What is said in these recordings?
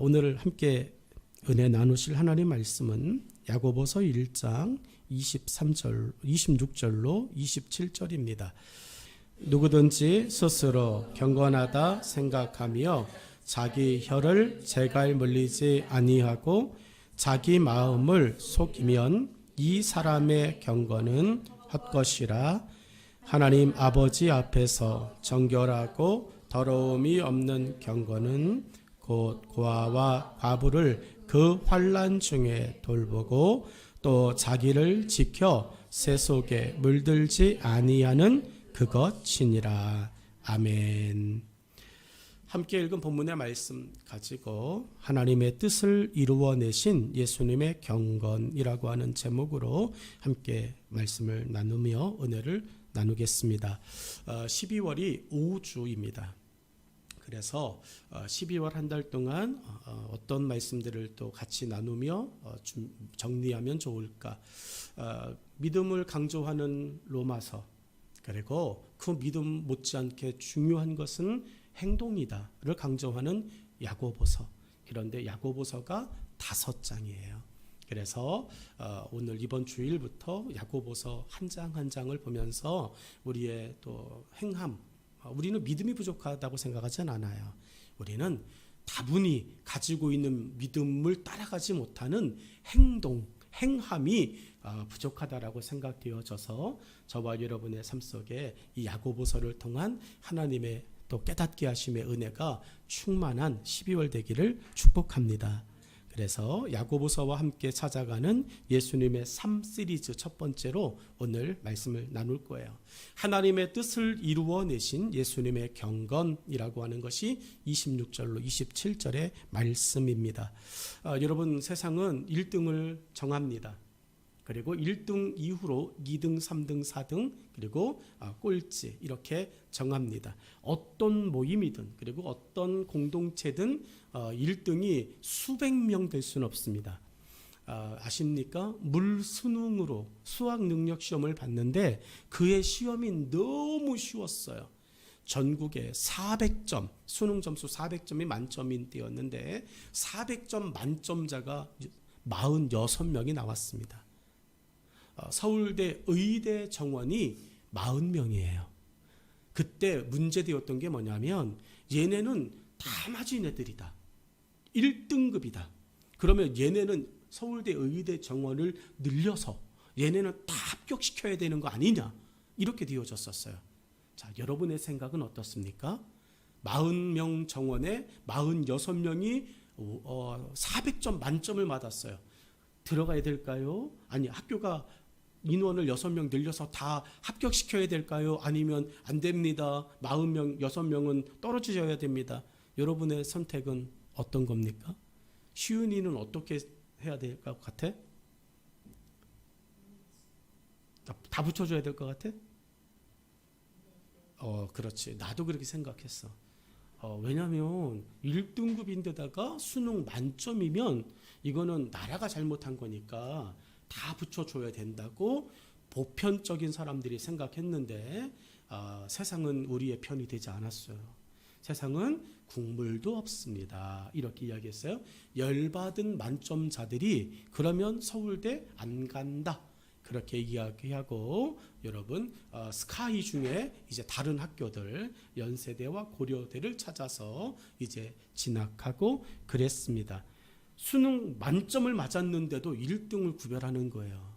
오늘 함께 은혜 나누실 하나님 말씀은 야고보서 1장 26절로 27절입니다. 누구든지 스스로 경건하다 생각하며 자기 혀를 제갈 물리지 아니하고 자기 마음을 속이면 이 사람의 경건은 헛것이라. 하나님 아버지 앞에서 정결하고 더러움이 없는 경건은 곧 고아와 과부를 그 환난 중에 돌보고 또 자기를 지켜 새 속에 물들지 아니하는 그것이니라. 아멘. 함께 읽은 본문의 말씀 가지고 하나님의 뜻을 이루어내신 예수님의 경건이라고 하는 제목으로 함께 말씀을 나누며 은혜를 나누겠습니다. 12월이 5주입니다. 그래서 12월 한 달 동안 어떤 말씀들을 또 같이 나누며 정리하면 좋을까. 믿음을 강조하는 로마서, 그리고 그 믿음 못지않게 중요한 것은 행동이다를 강조하는 야고보서. 그런데 야고보서가 5장이에요. 그래서 오늘 이번 주일부터 야고보서 한 장 한 장을 보면서 우리의 또 행함, 우리는 믿음이 부족하다고 생각하진 않아요. 우리는 다분히 가지고 있는 믿음을 따라가지 못하는 행함이 부족하다라고 생각되어져서 저와 여러분의 삶 속에 이 야고보서를 통한 하나님의 또 깨닫게 하심의 은혜가 충만한 12월 되기를 축복합니다. 그래서 야고보서와 함께 찾아가는 예수님의 삶 시리즈 첫 번째로 오늘 말씀을 나눌 거예요. 하나님의 뜻을 이루어내신 예수님의 경건이라고 하는 것이 26절로 27절의 말씀입니다. 여러분, 세상은 1등을 정합니다. 그리고 1등 이후로 2등, 3등, 4등, 그리고 꼴찌 이렇게 정합니다. 어떤 모임이든 그리고 어떤 공동체든 1등이 수백 명 될 수는 없습니다. 아십니까? 물 수능으로 수학 능력 시험을 봤는데 그의 시험이 너무 쉬웠어요. 전국에 400점, 수능 점수 400점이 만점인 때였는데 400점 만점자가 46명이 나왔습니다. 서울대 의대 정원이 40명이에요. 그때 문제되었던 게 뭐냐면 얘네는 다 맞은 애들이다. 1등급이다. 그러면 얘네는 서울대 의대 정원을 늘려서 얘네는 다 합격시켜야 되는 거 아니냐, 이렇게 되어졌었어요. 자, 여러분의 생각은 어떻습니까? 40명 정원에 46명이 400점 만점을 받았어요. 들어가야 될까요? 아니, 학교가 인원을 6명 늘려서 다 합격시켜야 될까요? 아니면 안 됩니다. 40명, 6명은 떨어지셔야 됩니다. 여러분의 선택은 어떤 겁니까? 시은이는 어떻게 해야 될 것 같아? 다 붙여줘야 될 것 같아? 그렇지. 나도 그렇게 생각했어. 왜냐하면 1등급인데다가 수능 만점이면 이거는 나라가 잘못한 거니까 다 붙여줘야 된다고 보편적인 사람들이 생각했는데 세상은 우리의 편이 되지 않았어요. 세상은 국물도 없습니다. 이렇게 이야기했어요. 열받은 만점자들이 그러면 서울대 안 간다, 그렇게 이야기하고, 여러분 스카이 중에 이제 다른 학교들 연세대와 고려대를 찾아서 이제 진학하고 그랬습니다. 수능 만점을 맞았는데도 1등을 구별하는 거예요.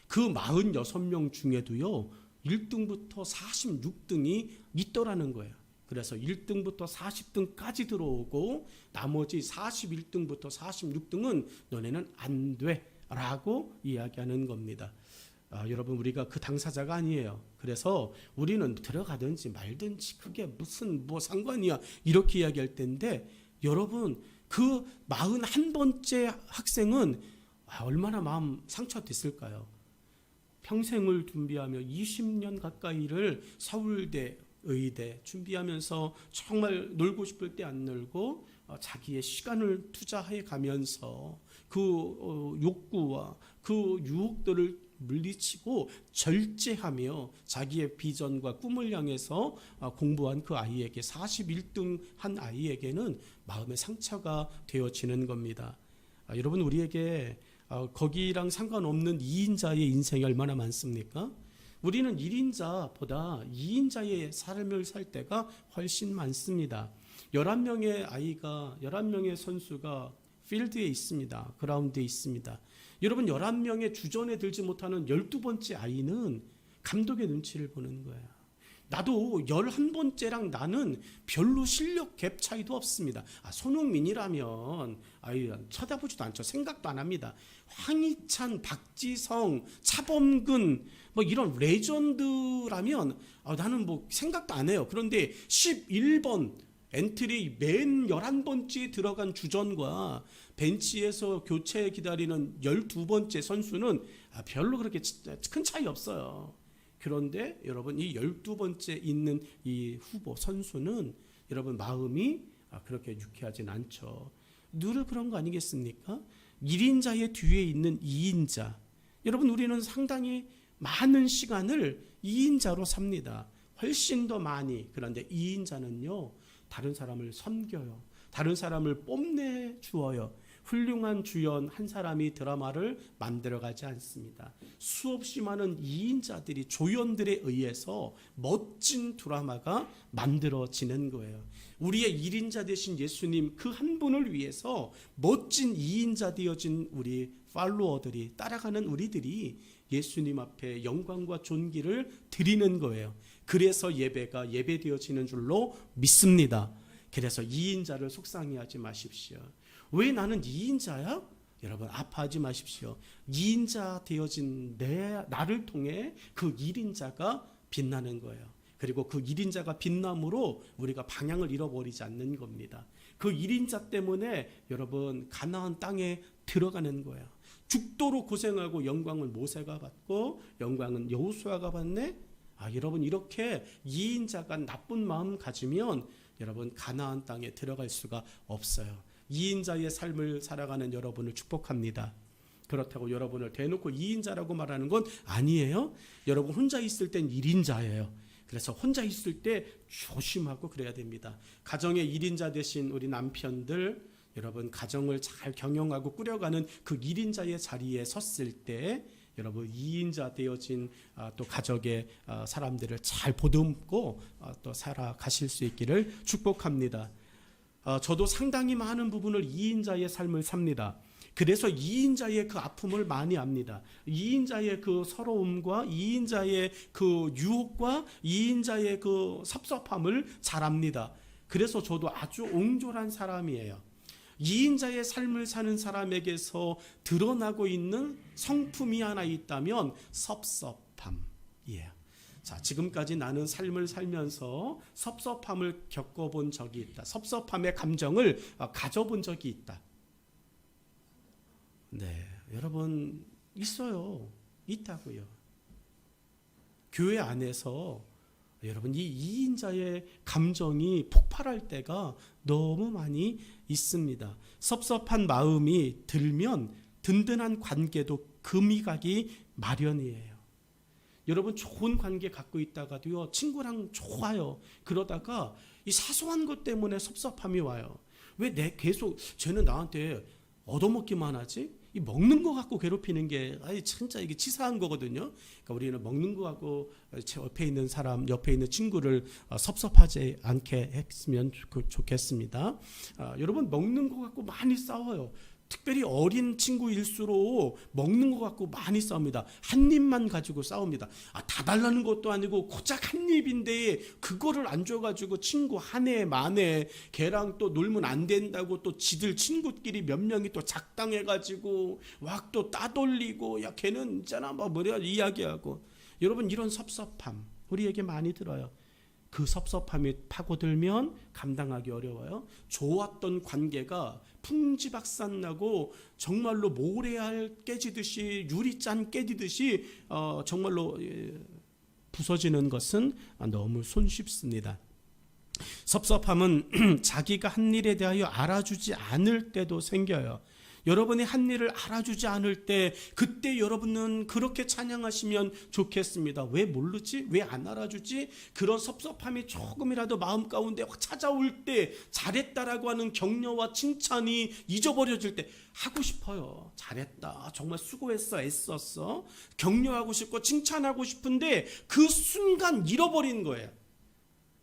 그 46명 중에도요 1등부터 46등이 있더라는 거예요. 그래서 1등부터 40등까지 들어오고 나머지 41등부터 46등은 너네는 안 돼 라고 이야기하는 겁니다. 여러분, 우리가 그 당사자가 아니에요. 그래서 우리는 들어가든지 말든지 그게 무슨 상관이야, 이렇게 이야기할 텐데, 여러분 그 41번째 학생은 얼마나 마음 상처됐을까요? 평생을 준비하며 20년 가까이를 서울대, 의대 준비하면서 정말 놀고 싶을 때 안 놀고 자기의 시간을 투자해 가면서 그 욕구와 그 유혹들을 물리치고 절제하며 자기의 비전과 꿈을 향해서 공부한 그 아이에게 41등 한 아이에게는 마음의 상처가 되어지는 겁니다. 여러분, 우리에게 거기랑 상관없는 2인자의 인생이 얼마나 많습니까? 우리는 1인자보다 2인자의 삶을 살 때가 훨씬 많습니다. 11명의 선수가 필드에 있습니다. 그라운드에 있습니다. 여러분, 11명의 주전에 들지 못하는 12번째 아이는 감독의 눈치를 보는 거예요. 나도 11번째랑 나는 별로 실력 갭 차이도 없습니다. 손흥민이라면 쳐다보지도 않죠. 생각도 안 합니다. 황희찬, 박지성, 차범근 이런 레전드라면 나는 생각도 안 해요. 그런데 11번 엔트리 맨 11번째에 들어간 주전과 벤치에서 교체 기다리는 12번째 선수는 별로 그렇게 큰 차이 없어요. 그런데 여러분, 이 12번째 있는 이 후보 선수는 여러분 마음이 그렇게 유쾌하진 않죠. 늘 그런 거 아니겠습니까? 1인자의 뒤에 있는 2인자. 여러분, 우리는 상당히 많은 시간을 2인자로 삽니다. 훨씬 더 많이. 그런데 2인자는요, 다른 사람을 섬겨요. 다른 사람을 뽐내 주어요. 훌륭한 주연 한 사람이 드라마를 만들어가지 않습니다. 수없이 많은 2인자들이 조연들에 의해서 멋진 드라마가 만들어지는 거예요. 우리의 1인자 되신 예수님 그 한 분을 위해서 멋진 2인자 되어진 우리 팔로워들이, 따라가는 우리들이 예수님 앞에 영광과 존귀를 드리는 거예요. 그래서 예배가 예배되어지는 줄로 믿습니다. 그래서 2인자를 속상해하지 마십시오. 왜 나는 2인자야? 여러분, 아파하지 마십시오. 2인자 되어진 나를 통해 그 1인자가 빛나는 거예요. 그리고 그 1인자가 빛남으로 우리가 방향을 잃어버리지 않는 겁니다. 그 1인자 때문에 여러분 가나안 땅에 들어가는 거예요. 죽도록 고생하고 영광은 모세가 받고 영광은 여호수아가 받네. 여러분, 이렇게 2인자가 나쁜 마음 가지면 여러분 가나안 땅에 들어갈 수가 없어요. 2인자의 삶을 살아가는 여러분을 축복합니다. 그렇다고 여러분을 대놓고 2인자라고 말하는 건 아니에요. 여러분 혼자 있을 땐 1인자예요. 그래서 혼자 있을 때 조심하고 그래야 됩니다. 가정의 1인자 되신 우리 남편들, 여러분 가정을 잘 경영하고 꾸려가는 그 1인자의 자리에 섰을 때 여러분 2인자 되어진 또 가족의 사람들을 잘 보듬고 또 살아가실 수 있기를 축복합니다. 저도 상당히 많은 부분을 2인자의 삶을 삽니다. 그래서 2인자의 그 아픔을 많이 압니다. 2인자의 그 서러움과 2인자의 그 유혹과 2인자의 그 섭섭함을 잘 압니다. 그래서 저도 아주 옹졸한 사람이에요. 2인자의 삶을 사는 사람에게서 드러나고 있는 성품이 하나 있다면 섭섭함이에요. 자, 지금까지 나는 삶을 살면서 섭섭함을 겪어본 적이 있다. 섭섭함의 감정을 가져본 적이 있다. 네, 여러분 있어요. 있다고요. 교회 안에서 여러분 이 2인자의 감정이 폭발할 때가 너무 많이 있습니다. 섭섭한 마음이 들면 든든한 관계도 금이 가기 마련이에요. 여러분 좋은 관계 갖고 있다가도요, 친구랑 좋아요. 그러다가 이 사소한 것 때문에 섭섭함이 와요. 왜 계속 쟤는 나한테 얻어먹기만 하지? 이 먹는 거 갖고 괴롭히는 게 진짜 이게 치사한 거거든요. 그러니까 우리는 먹는 거 갖고 제 옆에 있는 사람, 옆에 있는 친구를 섭섭하지 않게 했으면 좋겠습니다. 여러분 먹는 거 갖고 많이 싸워요. 특별히 어린 친구일수록 먹는 거 갖고 많이 싸웁니다. 한 입만 가지고 싸웁니다. 다 달라는 것도 아니고 고작 한 입인데 그거를 안 줘가지고 친구 한 해 만에 걔랑 또 놀면 안 된다고 또 지들 친구끼리 몇 명이 또 작당해가지고 막 또 따돌리고 야 걔는 있잖아 뭐 뭐래 이야기하고. 여러분 이런 섭섭함 우리에게 많이 들어요. 그 섭섭함이 파고들면 감당하기 어려워요. 좋았던 관계가 풍지박산나고 정말로 모래알 깨지듯이 유리잔 깨지듯이 정말로 부서지는 것은 너무 손쉽습니다. 섭섭함은 자기가 한 일에 대하여 알아주지 않을 때도 생겨요. 여러분의 한 일을 알아주지 않을 때 그때 여러분은 그렇게 찬양하시면 좋겠습니다. 왜 모르지? 왜 안 알아주지? 그런 섭섭함이 조금이라도 마음 가운데 확 찾아올 때 잘했다라고 하는 격려와 칭찬이 잊어버려질 때 하고 싶어요. 잘했다. 정말 수고했어. 애썼어. 격려하고 싶고 칭찬하고 싶은데 그 순간 잃어버린 거예요.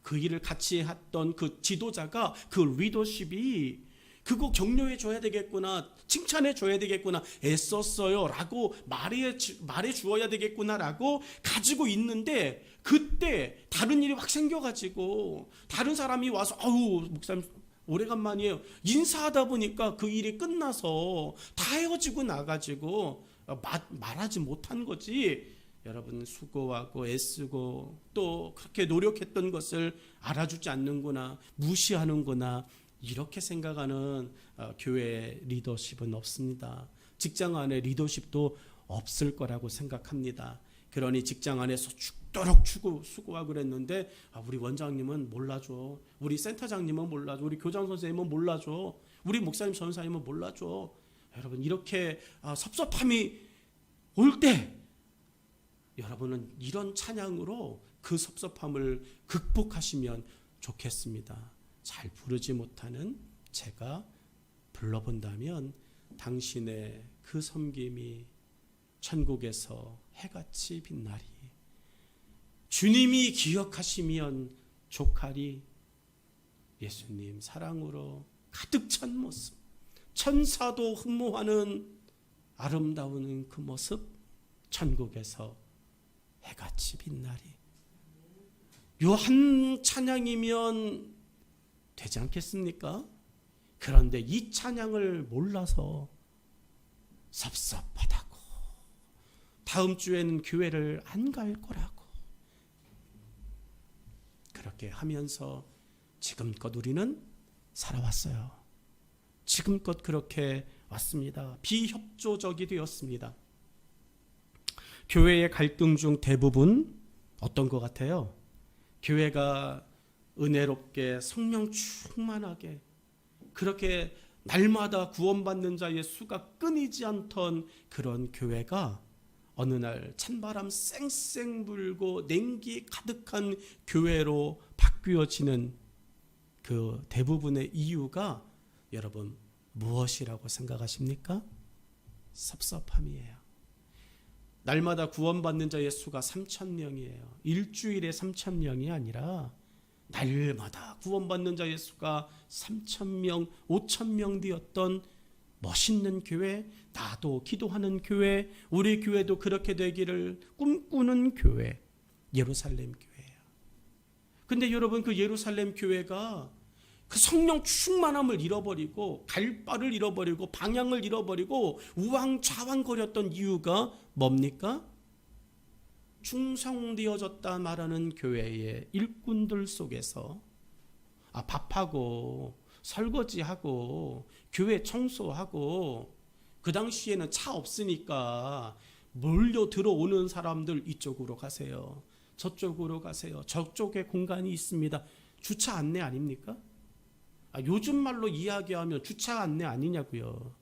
그 일을 같이 했던 그 지도자가 그 리더십이 그거 격려해 줘야 되겠구나, 칭찬해 줘야 되겠구나, 애썼어요 라고 말해 주어야 되겠구나 라고 가지고 있는데 그때 다른 일이 확 생겨가지고 다른 사람이 와서 아우 목사님 오래간만이에요 인사하다 보니까 그 일이 끝나서 다 헤어지고 나가지고 말하지 못한 거지. 여러분 수고하고 애쓰고 또 그렇게 노력했던 것을 알아주지 않는구나, 무시하는구나, 이렇게 생각하는 교회 리더십은 없습니다. 직장 안에 리더십도 없을 거라고 생각합니다. 그러니 직장 안에서 죽도록 수고하고 그랬는데 우리 원장님은 몰라줘, 우리 센터장님은 몰라줘, 우리 교장 선생님은 몰라줘, 우리 목사님 전사님은 몰라줘. 여러분 이렇게 섭섭함이 올 때 여러분은 이런 찬양으로 그 섭섭함을 극복하시면 좋겠습니다. 잘 부르지 못하는 제가 불러본다면 당신의 그 섬김이 천국에서 해같이 빛나리. 주님이 기억하시면 족하리. 예수님 사랑으로 가득 찬 모습, 천사도 흠모하는 아름다운 그 모습, 천국에서 해같이 빛나리. 요 한 찬양이면 되지 않겠습니까? 그런데 이 찬양을 몰라서 섭섭하다고, 다음 주에는 교회를 안 갈 거라고 그렇게 하면서 지금껏 우리는 살아왔어요. 지금껏 그렇게 왔습니다. 비협조적이 되었습니다. 교회의 갈등 중 대부분 어떤 것 같아요? 교회가 은혜롭게 성령 충만하게 그렇게 날마다 구원받는 자의 수가 끊이지 않던 그런 교회가 어느 날 찬바람 쌩쌩 불고 냉기 가득한 교회로 바뀌어지는 그 대부분의 이유가 여러분 무엇이라고 생각하십니까? 섭섭함이에요. 날마다 구원받는 자의 수가 3,000명이에요. 일주일에 3,000명이 아니라 날마다 구원받는 자의 수가 3,000명, 5,000명 되었던 멋있는 교회, 나도 기도하는 교회, 우리 교회도 그렇게 되기를 꿈꾸는 교회, 예루살렘 교회예요. 근데 여러분 그 예루살렘 교회가 그 성령 충만함을 잃어버리고 갈 바를 잃어버리고 방향을 잃어버리고 우왕좌왕거렸던 이유가 뭡니까? 충성되어졌다 말하는 교회의 일꾼들 속에서 밥하고 설거지하고 교회 청소하고 그 당시에는 차 없으니까 몰려 들어오는 사람들 이쪽으로 가세요, 저쪽으로 가세요, 저쪽에 공간이 있습니다. 주차 안내 아닙니까? 요즘 말로 이야기하면 주차 안내 아니냐고요.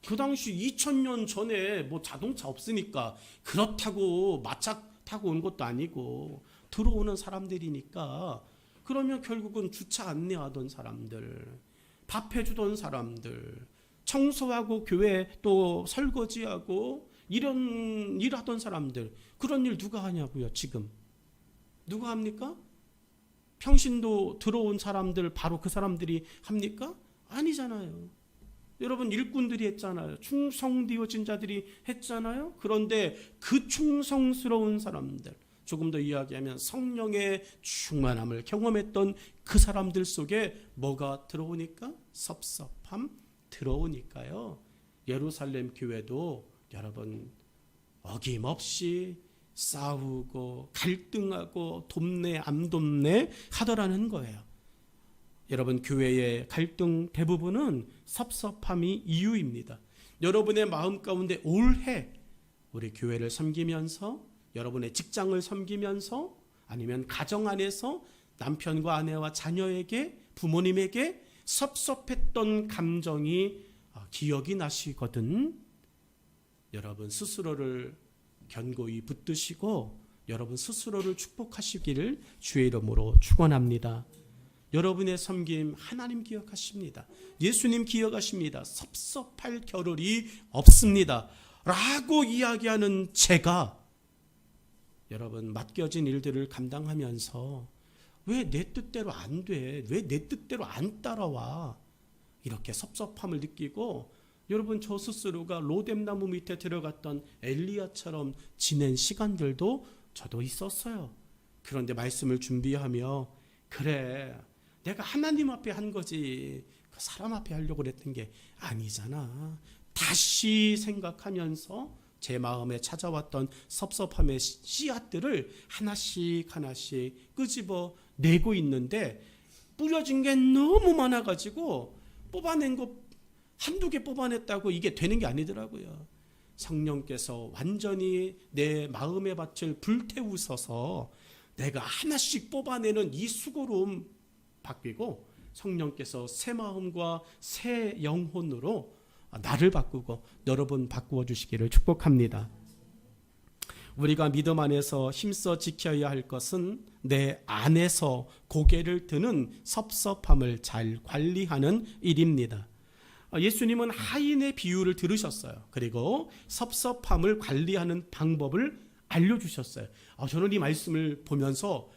그 당시 2000년 전에 뭐 자동차 없으니까 그렇다고 마차 타고 온 것도 아니고 들어오는 사람들이니까 그러면 결국은 주차 안내하던 사람들, 밥 해주던 사람들, 청소하고 교회 또 설거지하고 이런 일하던 사람들, 그런 일 누가 하냐고요. 지금 누가 합니까? 평신도 들어온 사람들 바로 그 사람들이 합니까? 아니잖아요. 여러분 일꾼들이 했잖아요. 충성되어진 자들이 했잖아요. 그런데 그 충성스러운 사람들, 조금 더 이야기하면 성령의 충만함을 경험했던 그 사람들 속에 뭐가 들어오니까? 섭섭함 들어오니까요. 예루살렘 교회도 여러분 어김없이 싸우고 갈등하고 돕네 안 돕네 하더라는 거예요. 여러분 교회의 갈등 대부분은 섭섭함이 이유입니다. 여러분의 마음 가운데 올해 우리 교회를 섬기면서, 여러분의 직장을 섬기면서, 아니면 가정 안에서 남편과 아내와 자녀에게, 부모님에게 섭섭했던 감정이 기억이 나시거든 여러분 스스로를 견고히 붙드시고 여러분 스스로를 축복하시기를 주의 이름으로 축원합니다. 여러분의 섬김 하나님 기억하십니다. 예수님 기억하십니다. 섭섭할 겨를이 없습니다 라고 이야기하는 제가 여러분 맡겨진 일들을 감당하면서 왜 내 뜻대로 안 돼? 왜 내 뜻대로 안 따라와? 이렇게 섭섭함을 느끼고 여러분 저 스스로가 로뎀나무 밑에 들어갔던 엘리야처럼 지낸 시간들도 저도 있었어요. 그런데 말씀을 준비하며 그래 내가 하나님 앞에 한 거지 그 사람 앞에 하려고 그랬던 게 아니잖아. 다시 생각하면서 제 마음에 찾아왔던 섭섭함의 씨앗들을 하나씩 하나씩 끄집어 내고 있는데 뿌려진 게 너무 많아가지고 뽑아낸 거 한두 개 뽑아냈다고 이게 되는 게 아니더라고요. 성령께서 완전히 내 마음의 밭을 불태우셔서 내가 하나씩 뽑아내는 이 수고로움 바뀌고 성령께서 새 마음과 새 영혼으로 나를 바꾸고 여러분 바꾸어 주시기를 축복합니다. 우리가 믿음 안에서 힘써 지켜야 할 것은 내 안에서 고개를 드는 섭섭함을 잘 관리하는 일입니다. 예수님은 하인의 비유를 들으셨어요. 그리고 섭섭함을 관리하는 방법을 알려주셨어요. 저는 이 말씀을 보면서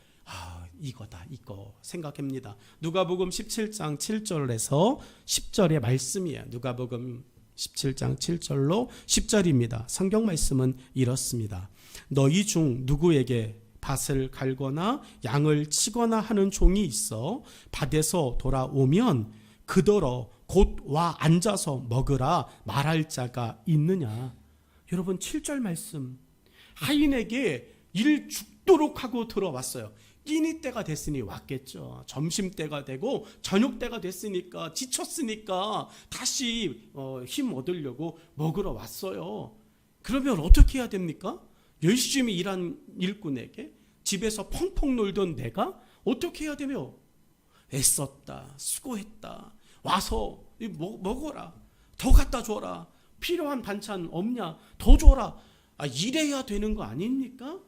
이거다 이거 생각합니다. 누가복음 17장 7절에서 10절의 말씀이에요. 누가복음 17장 7절로 10절입니다. 성경 말씀은 이렇습니다. 너희 중 누구에게 밭을 갈거나 양을 치거나 하는 종이 있어 밭에서 돌아오면 그더러 곧 와 앉아서 먹으라 말할 자가 있느냐. 여러분 7절 말씀 하인에게 일 죽도록 하고 들어왔어요. 끼니 때가 됐으니 왔겠죠. 점심때가 되고 저녁때가 됐으니까 지쳤으니까 다시 힘 얻으려고 먹으러 왔어요. 그러면 어떻게 해야 됩니까? 열심히 일한 일꾼에게 집에서 펑펑 놀던 내가 어떻게 해야 되며 애썼다 수고했다 와서 먹어라 더 갖다 줘라 필요한 반찬 없냐 더 줘라 이래야 되는 거 아닙니까?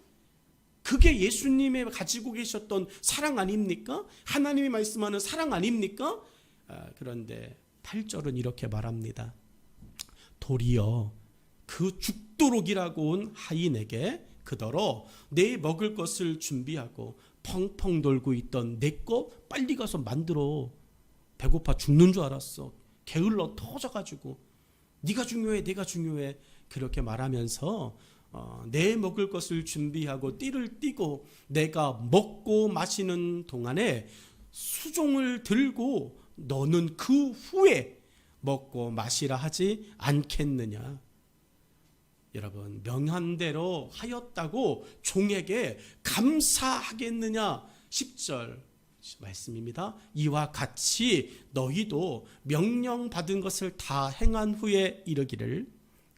그게 예수님이 가지고 계셨던 사랑 아닙니까? 하나님이 말씀하는 사랑 아닙니까? 그런데 8절은 이렇게 말합니다. 도리어 그 죽도록이라고 온 하인에게 그더러 내 먹을 것을 준비하고 펑펑 돌고 있던 내 거 빨리 가서 만들어. 배고파 죽는 줄 알았어. 게을러 터져가지고 네가 중요해 내가 중요해 그렇게 말하면서 내 먹을 것을 준비하고 띠를 띠고 내가 먹고 마시는 동안에 수종을 들고 너는 그 후에 먹고 마시라 하지 않겠느냐. 여러분 명한 대로 하였다고 종에게 감사하겠느냐. 10절 말씀입니다. 이와 같이 너희도 명령받은 것을 다 행한 후에 이르기를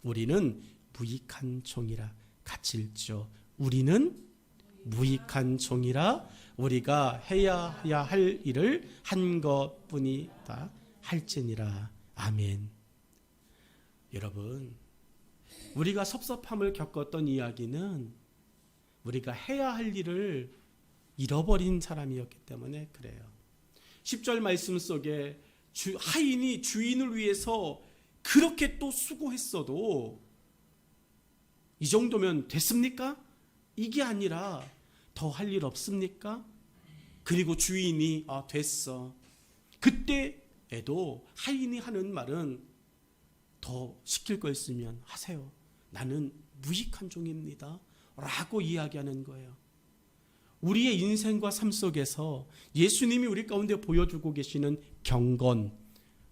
우리는 무익한 종이라 같일지어. 우리는 무익한 종이라 우리가 해야 할 일을 한 것뿐이다 할지니라. 아멘. 여러분 우리가 섭섭함을 겪었던 이야기는 우리가 해야 할 일을 잃어버린 사람이었기 때문에 그래요. 10절 말씀 속에 하인이 주인을 위해서 그렇게 또 수고했어도 이 정도면 됐습니까? 이게 아니라 더 할 일 없습니까? 그리고 주인이 됐어. 그때에도 하인이 하는 말은 더 시킬 거 있으면 하세요. 나는 무익한 종입니다 라고 이야기하는 거예요. 우리의 인생과 삶 속에서 예수님이 우리 가운데 보여주고 계시는 경건,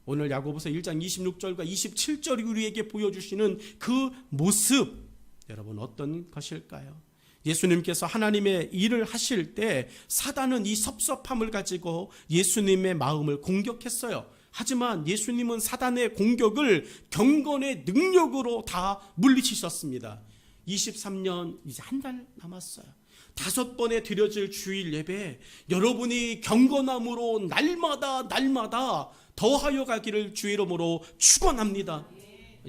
오늘 야고보서 1장 26절과 27절이 우리에게 보여주시는 그 모습, 여러분 어떤 것일까요? 예수님께서 하나님의 일을 하실 때 사단은 이 섭섭함을 가지고 예수님의 마음을 공격했어요. 하지만 예수님은 사단의 공격을 경건의 능력으로 다 물리치셨습니다. 23년 이제 한 달 남았어요. 5번에 드려질 주일 예배, 여러분이 경건함으로 날마다 더하여 가기를 주의 이름으로 축원합니다.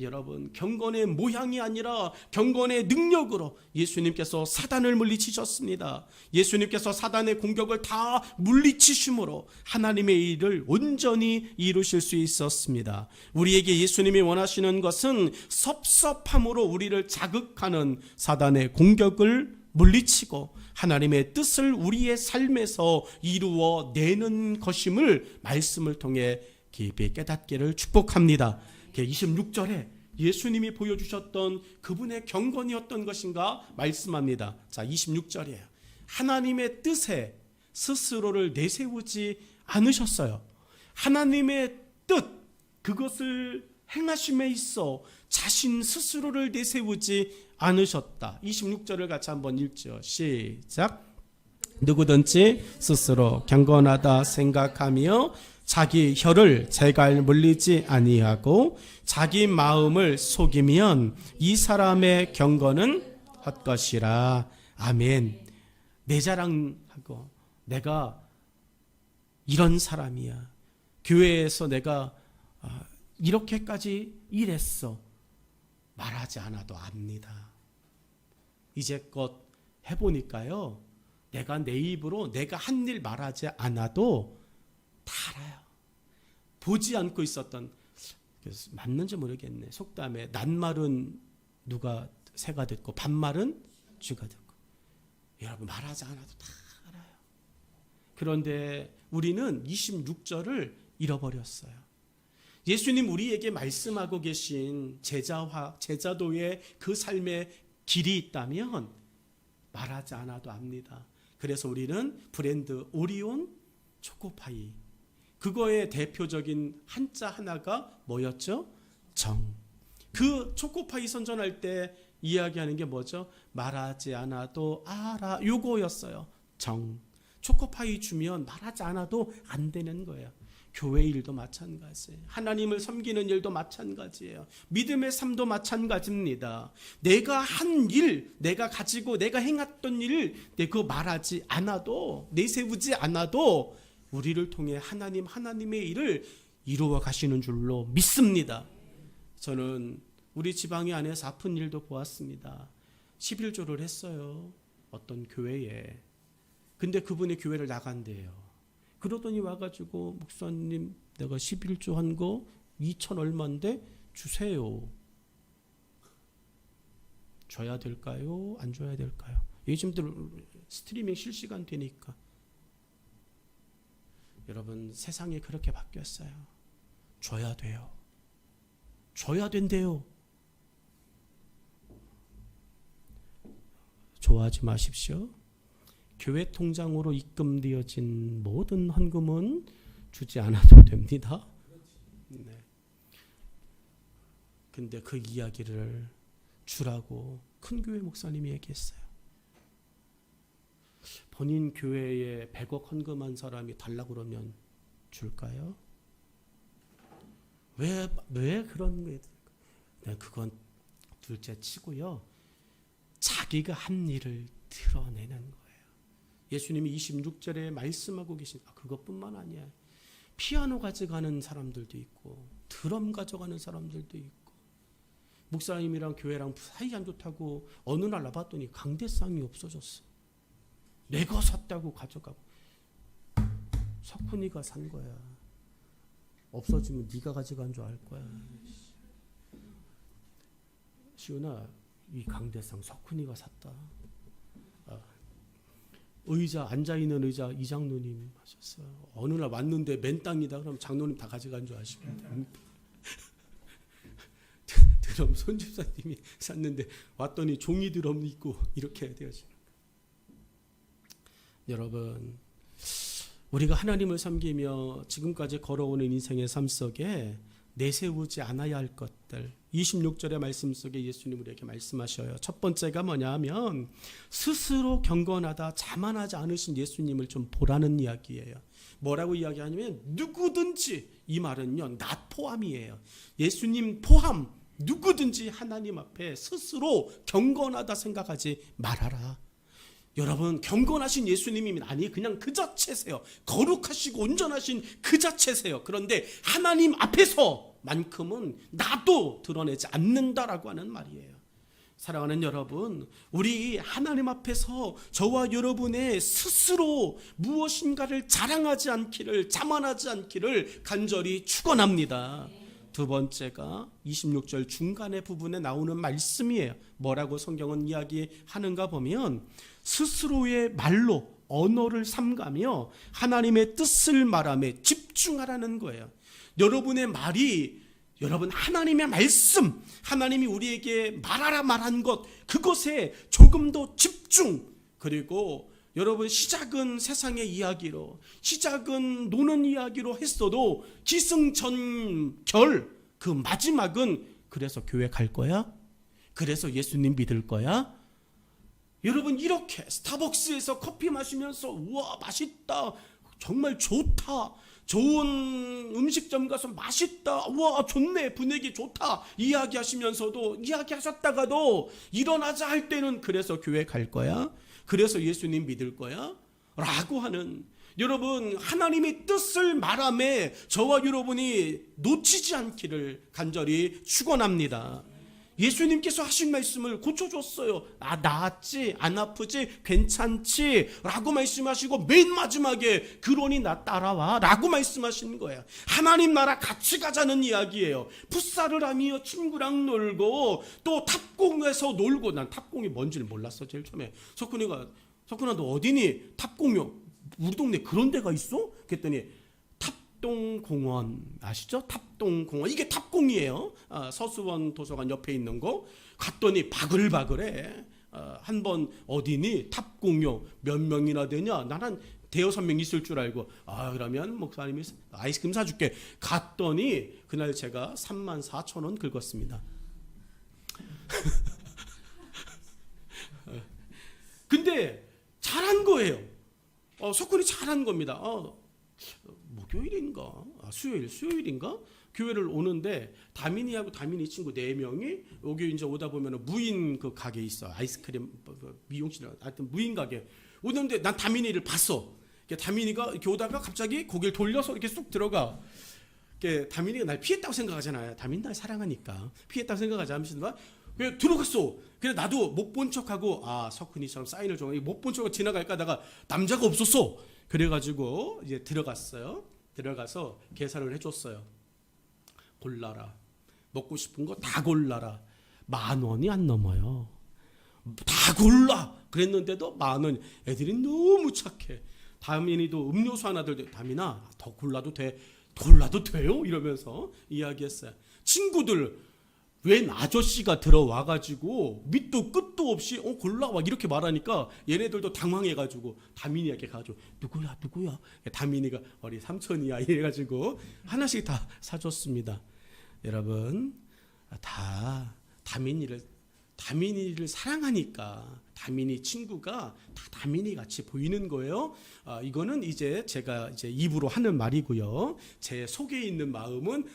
여러분, 경건의 모양이 아니라 경건의 능력으로 예수님께서 사단을 물리치셨습니다. 예수님께서 사단의 공격을 다 물리치심으로 하나님의 일을 온전히 이루실 수 있었습니다. 우리에게 예수님이 원하시는 것은 섭섭함으로 우리를 자극하는 사단의 공격을 물리치고 하나님의 뜻을 우리의 삶에서 이루어내는 것임을 말씀을 통해 깊이 깨닫기를 축복합니다. 26절에 예수님이 보여주셨던 그분의 경건이 어떤 것인가 말씀합니다. 자, 26절이에요. 하나님의 뜻에 스스로를 내세우지 않으셨어요. 하나님의 뜻, 그것을 행하심에 있어 자신 스스로를 내세우지 않으셨다. 26절을 같이 한번 읽죠. 시작. 누구든지 스스로 경건하다 생각하며 자기 혀를 제갈 물리지 아니하고 자기 마음을 속이면 이 사람의 경건은 헛것이라. 아멘. 내 자랑하고 내가 이런 사람이야, 교회에서 내가 이렇게까지 일했어, 말하지 않아도 압니다. 이제껏 해보니까요, 내가 내 입으로 내가 한 일 말하지 않아도 다 알아요. 보지 않고 있었던, 맞는지 모르겠네, 속담에 낱말은 누가 새가 듣고 반말은 쥐가 듣고. 여러분, 말하지 않아도 다 알아요. 그런데 우리는 26절을 잃어버렸어요. 예수님 우리에게 말씀하고 계신 제자도의 그 삶의 길이 있다면 말하지 않아도 압니다. 그래서 우리는 브랜드 오리온 초코파이, 그거의 대표적인 한자 하나가 뭐였죠? 정. 그 초코파이 선전할 때 이야기하는 게 뭐죠? 말하지 않아도 알아, 요거였어요. 정. 초코파이 주면 말하지 않아도 안 되는 거예요. 교회 일도 마찬가지예요. 하나님을 섬기는 일도 마찬가지예요. 믿음의 삶도 마찬가지입니다. 내가 한 일, 내가 가지고 내가 행했던 일, 내가 말하지 않아도, 내세우지 않아도 우리를 통해 하나님의 일을 이루어 가시는 줄로 믿습니다. 저는 우리 지방의 안에서 아픈 일도 보았습니다. 11조를 했어요. 어떤 교회에. 근데 그분이 교회를 나간대요. 그러더니 와가지고, 목사님 내가 11조 한 거 2천 얼마인데 주세요. 줘야 될까요? 안 줘야 될까요? 요즘들 스트리밍 실시간 되니까. 여러분, 세상이 그렇게 바뀌었어요. 줘야 돼요. 줘야 된대요. 좋아하지 마십시오. 교회 통장으로 입금되어진 모든 헌금은 주지 않아도 됩니다. 네. 근데 그 이야기를 주라고 큰 교회 목사님이 얘기했어요. 본인 교회에 100억 헌금한 사람이 달라고 그러면 줄까요? 왜 그런 게? 네, 그건 둘째 치고요. 자기가 한 일을 드러내는 거예요. 예수님이 26절에 말씀하고 계신, 그것뿐만 아니야. 피아노 가져가는 사람들도 있고, 드럼 가져가는 사람들도 있고, 목사님이랑 교회랑 사이 안 좋다고 어느 날 나봤더니 강대상이 없어졌어. 내가 샀다고 가져가고. 석훈이가 산 거야. 없어지면 네가 가져간 줄 알 거야. 시훈아, 이 강대상 석훈이가 샀다. 의자, 앉아있는 의자 이장로님 하셨어요. 어느 날 왔는데 맨 땅이다. 그럼 장로님 다 가져간 줄 아시면 드럼 손집사님이 샀는데 왔더니 종이 드럼 있고 이렇게 되어지는 거예요. 여러분, 우리가 하나님을 섬기며 지금까지 걸어오는 인생의 삶 속에 내세우지 않아야 할 것들, 26절의 말씀 속에 예수님 우리에게 말씀하셔요. 첫 번째가 뭐냐 하면 스스로 경건하다 자만하지 않으신 예수님을 좀 보라는 이야기예요. 뭐라고 이야기하냐면 누구든지, 이 말은요 나 포함이에요. 예수님 포함, 누구든지 하나님 앞에 스스로 경건하다 생각하지 말아라. 여러분, 경건하신 예수님입니다. 아니, 그냥 그 자체세요. 거룩하시고 온전하신 그 자체세요. 그런데 하나님 앞에서만큼은 나도 드러내지 않는다라고 하는 말이에요. 사랑하는 여러분, 우리 하나님 앞에서 저와 여러분의 스스로 무엇인가를 자랑하지 않기를, 자만하지 않기를 간절히 축원합니다. 두 번째가 26절 중간의 부분에 나오는 말씀이에요. 뭐라고 성경은 이야기하는가 보면, 스스로의 말로 언어를 삼가며 하나님의 뜻을 말함에 집중하라는 거예요. 여러분의 말이, 여러분 하나님의 말씀, 하나님이 우리에게 말하라 말한 것, 그것에 조금 더 집중, 그리고 여러분 시작은 세상의 이야기로, 시작은 노는 이야기로 했어도 기승전결, 그 마지막은 그래서 교회 갈 거야? 그래서 예수님 믿을 거야? 여러분, 이렇게 스타벅스에서 커피 마시면서 우와 맛있다, 정말 좋다, 좋은 음식점 가서 맛있다, 우와 좋네, 분위기 좋다 이야기하시면서도, 이야기하셨다가도 일어나자 할 때는 그래서 교회 갈 거야? 그래서 예수님 믿을 거야? 라고 하는, 여러분 하나님의 뜻을 말함에 저와 여러분이 놓치지 않기를 간절히 축원합니다. 예수님께서 하신 말씀을 고쳐줬어요. 아, 나았지? 안 아프지? 괜찮지? 라고 말씀하시고 맨 마지막에 그러니 나 따라와 라고 말씀하시는 거예요. 하나님 나라 같이 가자는 이야기예요. 풋살을 하며 친구랑 놀고 또 탑공에서 놀고, 난 탑공이 뭔지를 몰랐어. 제일 처음에 석훈아 너 어디니? 탑공요. 우리 동네 그런 데가 있어? 그랬더니 탑동공원 아시죠? 탑동공원, 이게 탑공이에요. 서수원 도서관 옆에 있는 거. 갔더니 바글바글해. 한번 어디니? 탑공요. 몇 명이나 되냐? 나는 대여섯 명 있을 줄 알고, 그러면 목사님이 아이스크림 사줄게. 갔더니 그날 제가 34,000원 긁었습니다. 근데 잘한 거예요. 석훈이 잘한 겁니다. 목요일인가? 수요일인가? 교회를 오는데 다민이하고 다민이 친구 4명이 여기 이제 오다 보면 무인 그 가게 있어. 아이스크림, 미용실, 하여튼 무인 가게. 오는데 난 다민이를 봤어. 다민이가 이렇게 오다가 갑자기 고개를 돌려서 이렇게 쑥 들어가. 다민이가 날 피했다고 생각하잖아요. 다민이 날 사랑하니까. 피했다고 생각하지 않으시나? 그래 들어갔어. 그래 나도 못 본 척하고, 석훈이처럼 사인을 좀 못 본 척하고 지나갈까 하다가 남자가 없었어. 그래가지고 이제 들어갔어요. 들어가서 계산을 해줬어요. 골라라. 먹고 싶은 거 다 골라라. 10,000원이 안 넘어요. 다 골라. 그랬는데도 10,000원. 애들이 너무 착해. 다민이도 음료수 하나 들, 다민아 더 골라도 돼. 골라도 돼요? 이러면서 이야기했어요. 친구들 웬 아저씨가 들어와가지고 밑도 끝도 없이 골라와 이렇게 말하니까 얘네들도 당황해가지고 다민이에게 가가지고 누구야? 다민이가 우리 삼촌이야 이래가지고 하나씩 다 사줬습니다. 여러분 다 다민이를 사랑하니까 다민이 친구가 다 다민이 같이 보이는 거예요. 이거는 이제 제가 이제 입으로 하는 말이고요. 제 속에 있는 마음은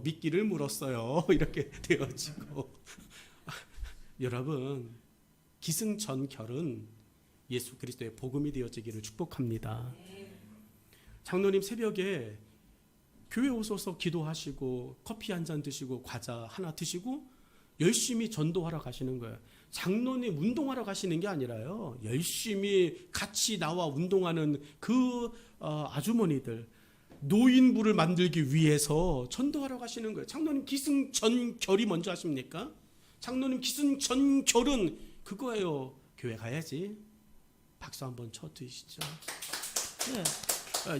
미끼를 물었어요. 이렇게 되어지고 여러분 기승전결은 예수 그리스도의 복음이 되어지기를 축복합니다. 장로님 새벽에 교회 오셔서 기도하시고 커피 한 잔 드시고 과자 하나 드시고 열심히 전도하러 가시는 거예요. 장로님 운동하러 가시는 게 아니라요. 열심히 같이 나와 운동하는 그 아주머니들, 노인부를 만들기 위해서 전도하러 가시는 거예요. 장로님 기승전결이 먼저 하십니까? 장로님 기승전결은 그거예요. 교회 가야지. 박수 한번 쳐드시죠. 네.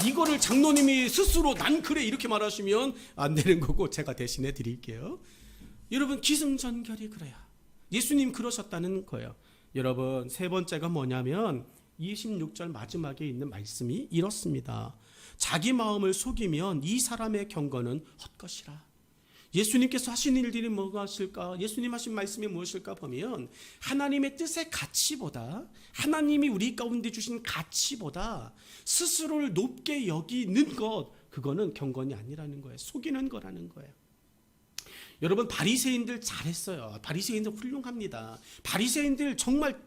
이거를 장로님이 스스로 난 그래 이렇게 말하시면 안 되는 거고 제가 대신해 드릴게요. 여러분 기승전결이 그래야 예수님 그러셨다는 거예요. 여러분 세 번째가 뭐냐면 26절 마지막에 있는 말씀이 이렇습니다. 자기 마음을 속이면 이 사람의 경건은 헛것이라. 예수님께서 하신 일들이 무엇일까? 예수님 하신 말씀이 무엇일까 보면 하나님의 뜻의 가치보다, 하나님이 우리 가운데 주신 가치보다 스스로를 높게 여기는 것, 그거는 경건이 아니라는 거예요. 속이는 거라는 거예요. 여러분 바리새인들 잘했어요. 바리새인들 훌륭합니다. 바리새인들 정말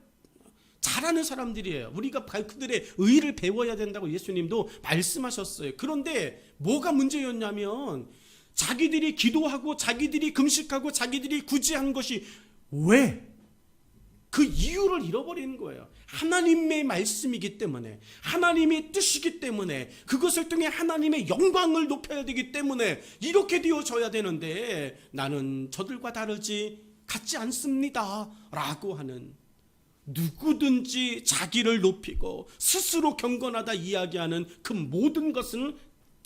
잘하는 사람들이에요. 우리가 그들의 의를 배워야 된다고 예수님도 말씀하셨어요. 그런데 뭐가 문제였냐면 자기들이 기도하고 자기들이 금식하고 자기들이 구제한 것이 왜? 그 이유를 잃어버리는 거예요. 하나님의 말씀이기 때문에, 하나님의 뜻이기 때문에, 그것을 통해 하나님의 영광을 높여야 되기 때문에 이렇게 되어져야 되는데 나는 저들과 다르지 같지 않습니다 라고 하는, 누구든지 자기를 높이고 스스로 경건하다 이야기하는 그 모든 것은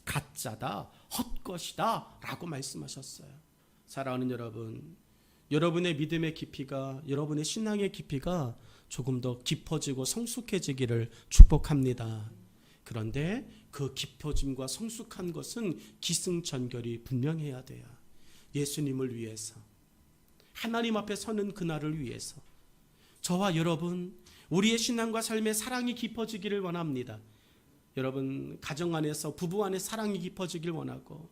가짜다, 헛것이다 라고 말씀하셨어요. 사랑하는 여러분, 여러분의 믿음의 깊이가, 여러분의 신앙의 깊이가 조금 더 깊어지고 성숙해지기를 축복합니다. 그런데 그 깊어짐과 성숙한 것은 기승전결이 분명해야 돼요. 예수님을 위해서, 하나님 앞에 서는 그날을 위해서 저와 여러분, 우리의 신앙과 삶의 사랑이 깊어지기를 원합니다. 여러분, 가정 안에서 부부 안에 사랑이 깊어지길 원하고,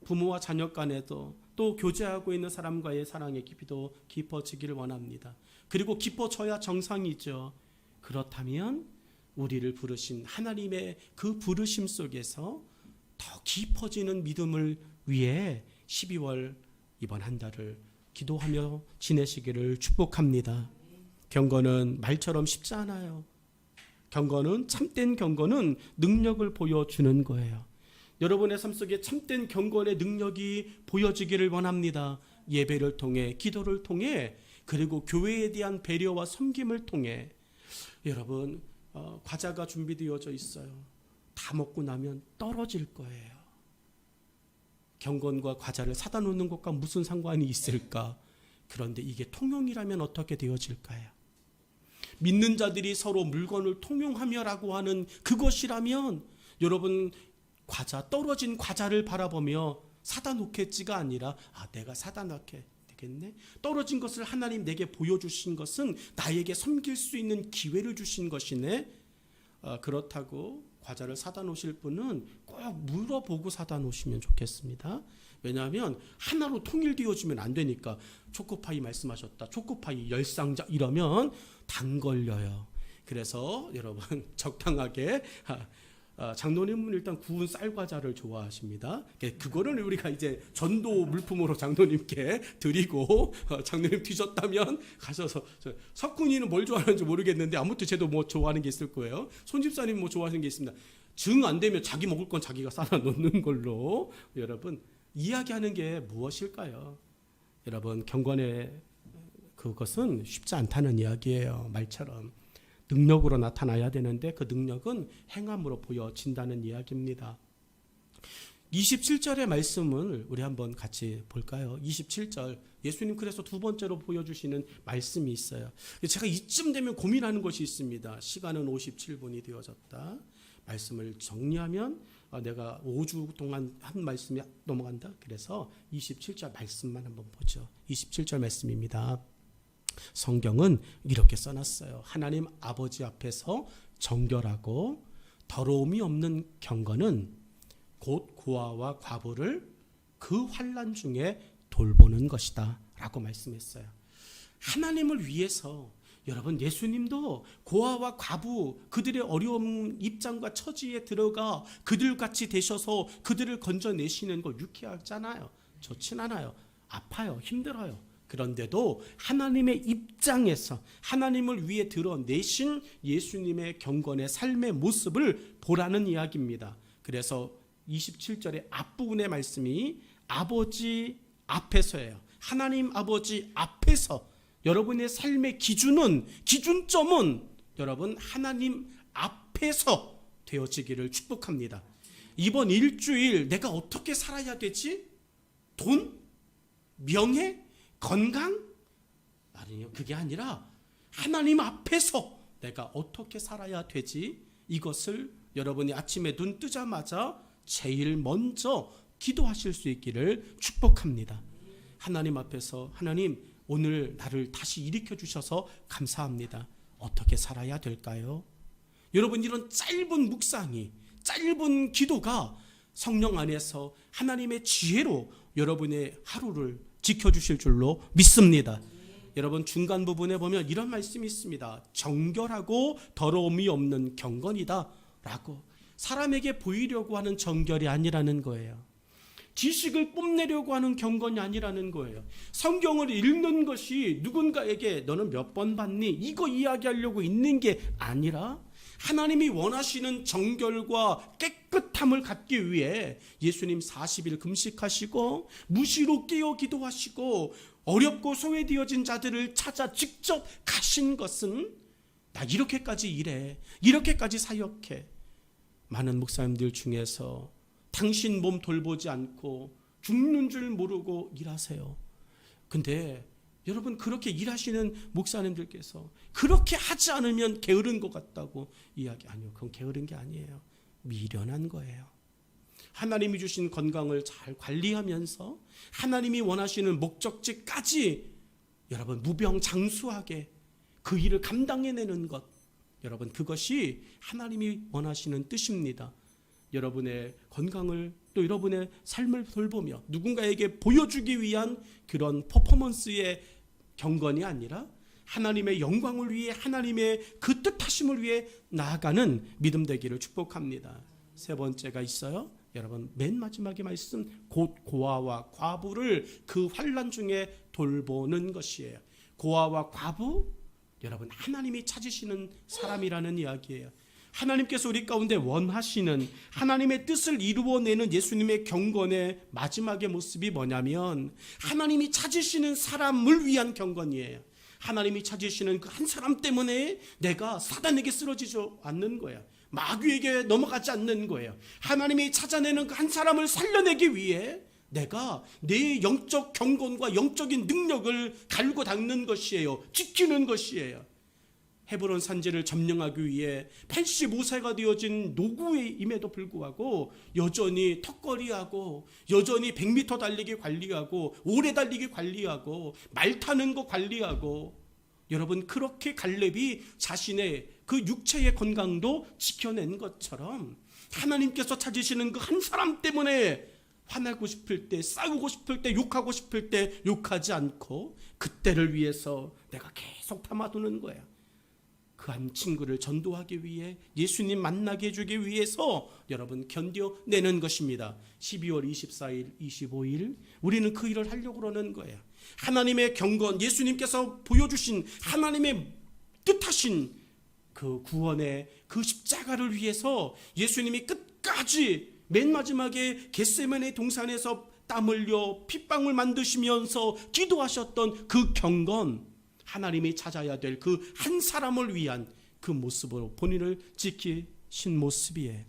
부모와 자녀 간에도, 또 교제하고 있는 사람과의 사랑의 깊이도 깊어지기를 원합니다. 그리고 깊어져야 정상이죠. 그렇다면 우리를 부르신 하나님의 그 부르심 속에서 더 깊어지는 믿음을 위해 12월 이번 한 달을 기도하며 지내시기를 축복합니다. 경건은 말처럼 쉽지 않아요. 경건은, 참된 경건은 능력을 보여주는 거예요. 여러분의 삶 속에 참된 경건의 능력이 보여지기를 원합니다. 예배를 통해, 기도를 통해, 그리고 교회에 대한 배려와 섬김을 통해. 여러분, 과자가 준비되어져 있어요. 다 먹고 나면 떨어질 거예요. 경건과 과자를 사다 놓는 것과 무슨 상관이 있을까? 그런데 이게 통용이라면 어떻게 되어질까요? 믿는 자들이 서로 물건을 통용하며라고 하는 그것이라면 여러분, 떨어진 과자를 바라보며 사다 놓겠지가 아니라 내가 사다 놓게 되겠네. 떨어진 것을 하나님 내게 보여주신 것은 나에게 섬길 수 있는 기회를 주신 것이네. 그렇다고 과자를 사다 놓으실 분은 꼭 물어보고 사다 놓으시면 좋겠습니다. 왜냐하면 하나로 통일되어지면 안 되니까. 초코파이 말씀하셨다, 초코파이 10상자 이러면 당 걸려요. 그래서 여러분 적당하게, 장로님은 일단 구운 쌀과자를 좋아하십니다. 그거를 우리가 이제 전도 물품으로 장로님께 드리고, 장로님 드셨다면 가셔서, 석훈이는 뭘 좋아하는지 모르겠는데 아무튼 쟤도 뭐 좋아하는 게 있을 거예요. 손집사님 뭐 좋아하는 게 있습니다. 정 안 되면 자기 먹을 건 자기가 싸다 놓는 걸로 여러분 이야기하는 게 무엇일까요? 여러분, 경건의 그것은 쉽지 않다는 이야기예요. 말처럼 능력으로 나타나야 되는데 그 능력은 행함으로 보여진다는 이야기입니다. 27절의 말씀을 우리 한번 같이 볼까요? 27절, 예수님 그래서 두 번째로 보여주시는 말씀이 있어요. 제가 이쯤 되면 고민하는 것이 있습니다. 시간은 57분이 되어졌다. 말씀을 정리하면 내가 5주 동안 한 말씀이 넘어간다. 그래서 27절 말씀만 한번 보죠. 27절 말씀입니다. 성경은 이렇게 써놨어요. 하나님 아버지 앞에서 정결하고 더러움이 없는 경건은 곧 고아와 과부를 그 환난 중에 돌보는 것이다 라고 말씀했어요. 하나님을 위해서, 여러분, 예수님도 고아와 과부, 그들의 어려운 입장과 처지에 들어가 그들같이 되셔서 그들을 건져내시는 거 유쾌하잖아요. 좋진 않아요. 아파요. 힘들어요. 그런데도 하나님의 입장에서 하나님을 위해 드러내신 예수님의 경건의 삶의 모습을 보라는 이야기입니다. 그래서 27절의 앞부분의 말씀이 아버지 앞에서예요. 하나님 아버지 앞에서 여러분의 삶의 기준점은 여러분 하나님 앞에서 되어지기를 축복합니다. 이번 일주일 내가 어떻게 살아야 되지? 돈? 명예? 건강? 아니요, 그게 아니라 하나님 앞에서 내가 어떻게 살아야 되지? 이것을 여러분이 아침에 눈 뜨자마자 제일 먼저 기도하실 수 있기를 축복합니다. 하나님 앞에서, 하나님 오늘 나를 다시 일으켜 주셔서 감사합니다. 어떻게 살아야 될까요? 여러분, 이런 짧은 묵상이, 짧은 기도가 성령 안에서 하나님의 지혜로 여러분의 하루를 지켜주실 줄로 믿습니다. 여러분 중간 부분에 보면 이런 말씀이 있습니다. 정결하고 더러움이 없는 경건이다 라고. 사람에게 보이려고 하는 정결이 아니라는 거예요. 지식을 뽐내려고 하는 경건이 아니라는 거예요. 성경을 읽는 것이 누군가에게 너는 몇 번 봤니? 이거 이야기하려고 있는 게 아니라 하나님이 원하시는 정결과 깨끗함을 갖기 위해 예수님 40일 금식하시고 무시로 깨어 기도하시고 어렵고 소외되어진 자들을 찾아 직접 가신 것은 나 이렇게까지 일해, 이렇게까지 사역해. 많은 목사님들 중에서 당신 몸 돌보지 않고 죽는 줄 모르고 일하세요. 근데 여러분 그렇게 일하시는 목사님들께서 그렇게 하지 않으면 게으른 것 같다고 이야기. 아니요, 그건 게으른 게 아니에요. 미련한 거예요. 하나님이 주신 건강을 잘 관리하면서 하나님이 원하시는 목적지까지 여러분 무병장수하게 그 일을 감당해내는 것, 여러분 그것이 하나님이 원하시는 뜻입니다. 여러분의 건강을 또 여러분의 삶을 돌보며 누군가에게 보여주기 위한 그런 퍼포먼스의 경건이 아니라 하나님의 영광을 위해 하나님의 그 뜻하심을 위해 나아가는 믿음 되기를 축복합니다. 세 번째가 있어요. 여러분 맨 마지막에 말씀, 곧 고아와 과부를 그 환난 중에 돌보는 것이에요. 고아와 과부, 여러분 하나님이 찾으시는 사람이라는 이야기예요. 하나님께서 우리 가운데 원하시는 하나님의 뜻을 이루어내는 예수님의 경건의 마지막의 모습이 뭐냐면 하나님이 찾으시는 사람을 위한 경건이에요. 하나님이 찾으시는 그 한 사람 때문에 내가 사단에게 쓰러지지 않는 거예요. 마귀에게 넘어가지 않는 거예요. 하나님이 찾아내는 그 한 사람을 살려내기 위해 내가 내 영적 경건과 영적인 능력을 갈고 닦는 것이에요. 지키는 것이에요. 헤브론 산지를 점령하기 위해 85세가 되어진 노구임에도 불구하고 여전히 턱걸이하고 여전히 100m 달리기 관리하고 오래 달리기 관리하고 말 타는 거 관리하고, 여러분 그렇게 갈렙이 자신의 그 육체의 건강도 지켜낸 것처럼 하나님께서 찾으시는 그 한 사람 때문에 화내고 싶을 때, 싸우고 싶을 때, 욕하고 싶을 때 욕하지 않고 그때를 위해서 내가 계속 담아두는 거야. 그 한 친구를 전도하기 위해, 예수님 만나게 해주기 위해서 여러분 견뎌내는 것입니다. 12월 24일, 25일 우리는 그 일을 하려고 그러는 거예요. 하나님의 경건, 예수님께서 보여주신 하나님의 뜻하신 그 구원의 그 십자가를 위해서 예수님이 끝까지 맨 마지막에 겟세마네 동산에서 땀 흘려 핏방울 만드시면서 기도하셨던 그 경건, 하나님이 찾아야 될 그 한 사람을 위한 그 모습으로 본인을 지키신 모습이에요.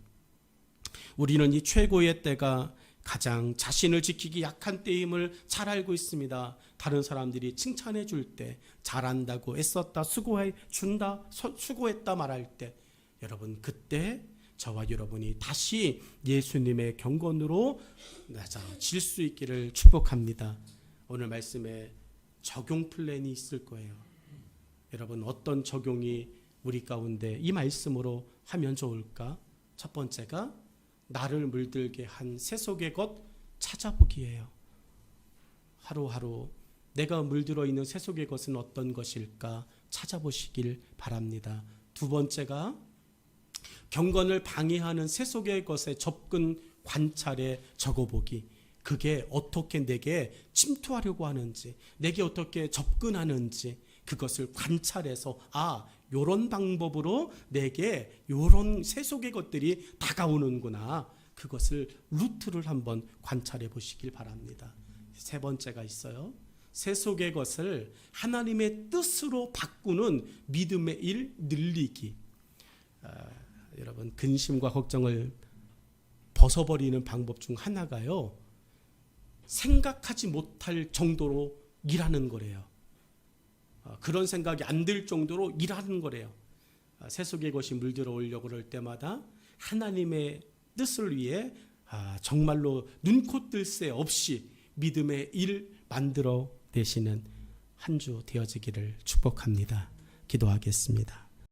우리는 이 최고의 때가 가장 자신을 지키기 약한 때임을 잘 알고 있습니다. 다른 사람들이 칭찬해 줄 때, 잘한다고, 애썼다, 수고해 준다, 수고했다 말할 때, 여러분 그때 저와 여러분이 다시 예수님의 경건으로 낮아질 수 있기를 축복합니다. 오늘 말씀에 적용 플랜이 있을 거예요. 여러분 어떤 적용이 우리 가운데 이 말씀으로 하면 좋을까? 첫 번째가 나를 물들게 한 세속의 것 찾아보기예요. 하루하루 내가 물들어 있는 세속의 것은 어떤 것일까 찾아보시길 바랍니다. 두 번째가 경건을 방해하는 세속의 것에 접근 관찰에 적어보기. 그게 어떻게 내게 침투하려고 하는지, 내게 어떻게 접근하는지 그것을 관찰해서 요런 방법으로 내게 요런 세속의 것들이 다가오는구나. 그것을 루트를 한번 관찰해 보시길 바랍니다. 세 번째가 있어요. 세속의 것을 하나님의 뜻으로 바꾸는 믿음의 일 늘리기. 여러분 근심과 걱정을 벗어버리는 방법 중 하나가요, 생각하지 못할 정도로 일하는 거래요. 그런 생각이 안 들 정도로 일하는 거래요. 세속의 것이 물들어 오려고 그럴 때마다 하나님의 뜻을 위해 정말로 눈코 뜰 새 없이 믿음의 일 만들어 내시는 한 주 되어지기를 축복합니다. 기도하겠습니다.